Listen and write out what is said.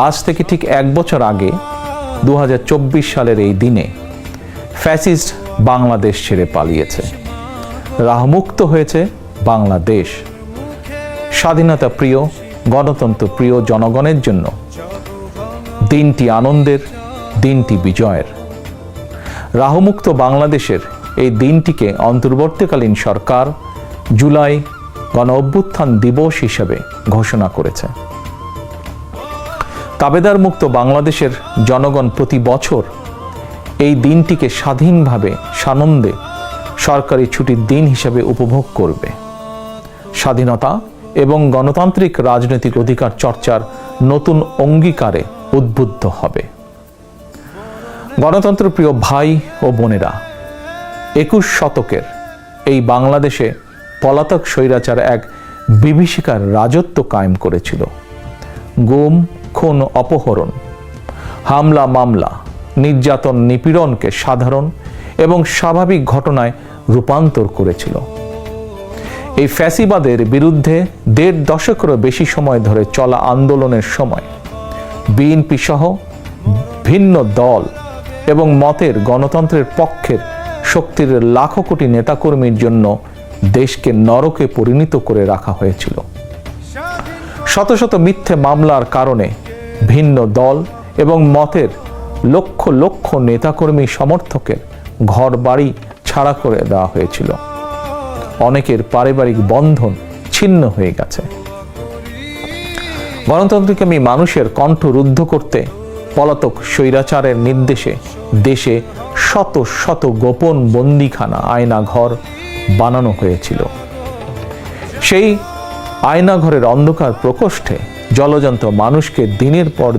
আজ থেকে ঠিক 1 বছর আগে 2024 সালের এই দিনে ফ্যাসিস্ট বাংলাদেশ ছেড়ে পালিয়েছে। রাহমুক্ত হয়েছে বাংলাদেশ। স্বাধীনতা প্রিয়, গণতন্ত্র প্রিয় জনগণের জন্য দিনটি আনন্দের, দিনটি বিজয়ের। রাহমুক্ত বাংলাদেশের এই দিনটিকে অন্তর্বর্তীকালীন সরকার জুলাই গণ অভ্যুত্থান দিবস হিসেবে ঘোষণা করেছে। তাবেদার মুক্ত বাংলাদেশের জনগণ প্রতি বছর এই দিনটিকে স্বাধীনভাবে সানন্দে সরকারি ছুটির দিন হিসেবে উপভোগ করবে। স্বাধীনতা এবং গণতান্ত্রিক রাজনৈতিক অধিকার চর্চার নতুন অঙ্গীকারে উদ্বুদ্ধ হবে। গণতন্ত্র প্রিয় ভাই ও বোনেরা, 21 শতকের এই বাংলাদেশে পলাতক স্বৈরাচার এক বিভীষিকার রাজত্ব কায়েম করেছিল। গুম, খুন, অপহরণ, হামলা, মামলা, নির্যাতন, নিপীড়নকে সাধারণ এবং স্বাভাবিক ঘটনায় রূপান্তর করেছিল। এই ফ্যাসিবাদের বিরুদ্ধে 1.5 দশকেরও বেশি সময় ধরে চলা আন্দোলনের সময় বিএনপি সহ ভিন্ন দল এবং মতের গণতন্ত্রের পক্ষের শক্তির লাখো কোটি নেতাকর্মীর জন্য দেশকে নরকে পরিণত করে রাখা হয়েছিল। শত শত মিথ্যে মামলার কারণে ভিন্ন দল এবং মতের লক্ষ লক্ষ নেতাকর্মী সমর্থকের ঘর বাড়ি ছাড়া করে দেওয়া হয়েছিল। অনেকের পারিবারিক বন্ধন ছিন্ন হয়ে গেছে। গণতন্ত্রকামী মানুষের কণ্ঠ রুদ্ধ করতে পলাতক স্বৈরাচারের নির্দেশে দেশে শত শত গোপন বন্দিখানা, আয়নাঘর বানানো হয়েছিল। সেই আয়নাঘরের অন্ধকার প্রকোষ্ঠে জলজন্ত মানুষকে দিনের পর